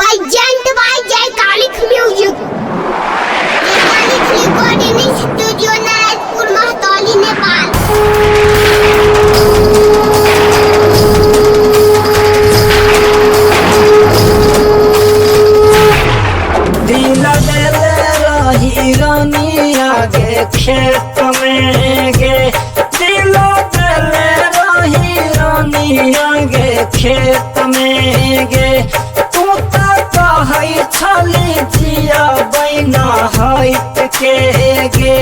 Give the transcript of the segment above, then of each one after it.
Present by Jai Kalik Music. Jai Kalik Recording Studio, Naraypur, Mahatoli, Nepal. दिल रही रानी आगे खेत में गे, दिल रही रानी आगे खेत में गे। तू तो कहई छली जिया बैना हईत के गे,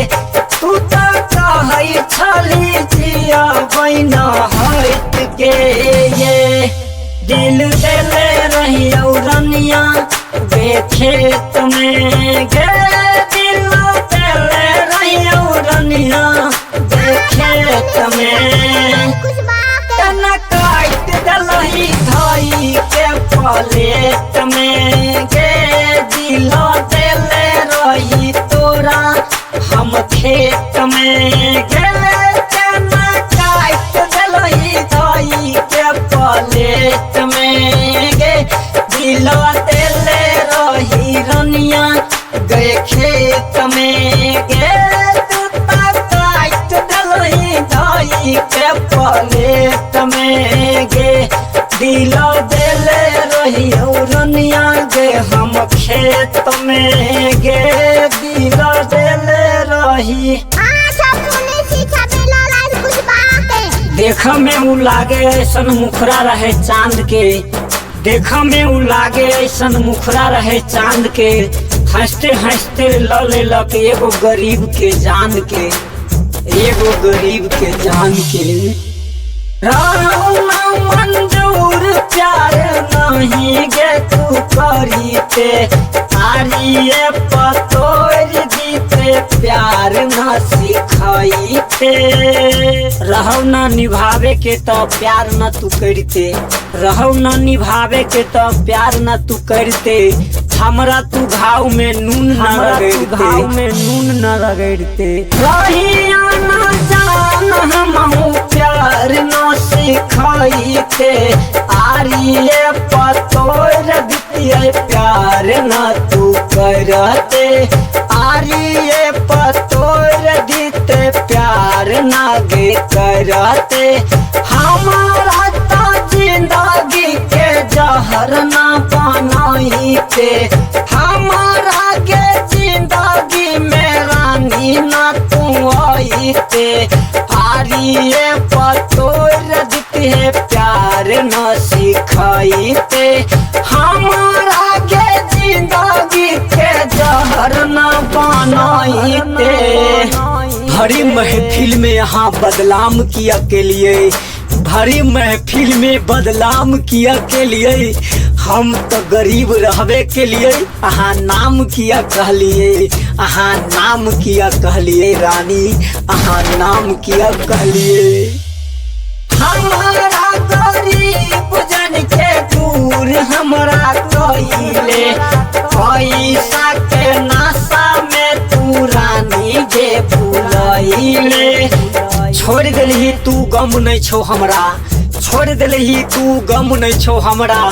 तू तो कहई छली जिया बैना हईत के ये। दिल देले रही रनिया गे खेत में गे, दिल देले रही रनिया गे खेत में। तना काट दलही धाई के पलेट में गे, दिल देले रही तोरा हम खेत में गे। तना काट दलही धाई के पलेट में गे, दिल देले रही रनिया गए खेत में गे। तू काट दलही धाई के पलेट में गे, दिल देले रही रनिया गे हम खेत में गे, दिल देले रही। देख में उ लागे ऐसन मुखरा रहे चांद के, देख में उ लागे ऐसन मुखरा रहे चांद के। हंसते हंसते ले लक एगो गरीब के जान के, एगो गरीब के जान के। राहुना मंजूर प्यार नहीं गे तू करीते, आरिये पतोर जीते प्यार न सिखाईते। रहौ न निभावे के तो प्यार न तू करते, रहौ न निभावे के तो प्यार न तू करते। हमरा तू घाव में नून न रगड़ते, घाव में नून न रगड़ते। रहिया न जान हमहू प्यार न सिखाईते, आरिये पतोर दितिये प्यार न तू करते। आरिये पतोर दीते प्यार न गे करते। हमारा तो जिंदगी के जहर न बनाईते, हमारा के जिंदगी में रानी न तू आईते। आरिये पतोर दीते प्यार न सिखाईते, हमारा के जिंदगी के जहर न बनाईते। भरी महफिल में यहाँ बदलाम किया के लिए, भरी महफिल में बदलाम किया के लिए। हम तो गरीब रहबे के लिए अहाँ नाम किया कहलिए, अहाँ नाम किया कहलिए रानी, अहाँ नाम किया कहलिए। हमारा गरीब जन के दूर हमरा कइले, पैसा के नशा में तू रानी गे भुलैले। छोड़ देलही तू गम नहीं छो हमरा, छोड़ देलही तू गम नहीं छो हमरा।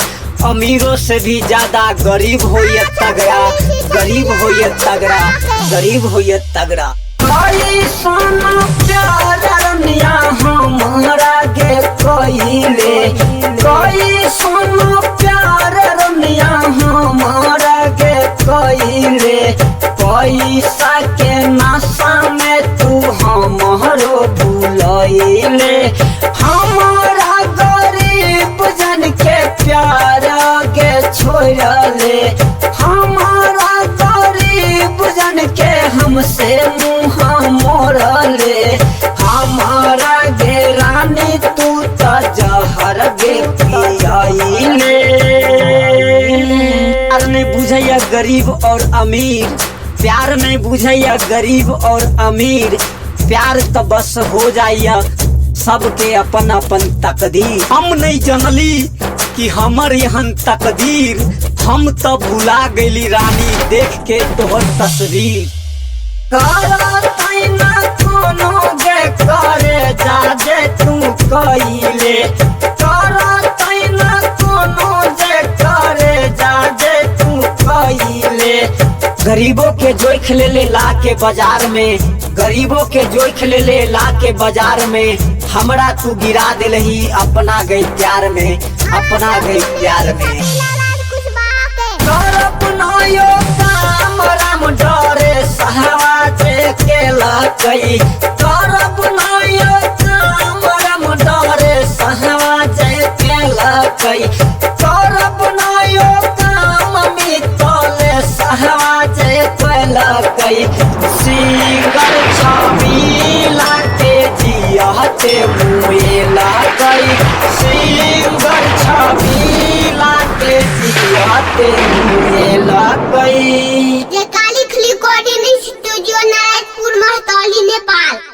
अमीरों से भी ज्यादा गरीब होइए तगड़ा, गरीब होइए तगड़ा, गरीब होइए तगड़ा। सोना प्यार रनिया हमरा गे कइले, कोई सोना प्यार रनिया हमरा गे कइले। पैसा के नशा में तू हमरो भुलैले, हमारा गरीब जन के प्यार के छोड़ले। हमारा गरीब जन के हमसे मुँह मोड़ले, हमारा गे रानी तू तो जहर गे पियाइले। प्यार नहीं बुझैया गरीब और अमीर, प्यार नहीं बुझैया गरीब और अमीर। प्यार तो बस हो जाइया सबके अपन अपन तकदीर। हम नहीं जानली कि हमर यहाँ तकदीर, हम तो भुला गईली रानी देख के तोहर तस्वीर। कोनो गे करे जा जे तू कइले, कोनो जे करे जा जे गरीबों के जोख ले ला के बाजार में, गरीबों के जोख ले ला के बाजार में, हमरा तू गिरा दिलही अपना गई प्यार में, अपना गई प्यार में। अपनायो काम राम डरे सहवाजे के लकई, कर अपनायो काम राम डरे सहवाजे के लकई, कर अपनायो काम मितले सहवाजे के लकई। सिंगर छबीला के जियाते मुए लगई, सिंगर छबीला के जियाते मुए लगई। ये काली रिकॉर्डिंग स्टूडियो नारायणपुर महतौली नेपाल।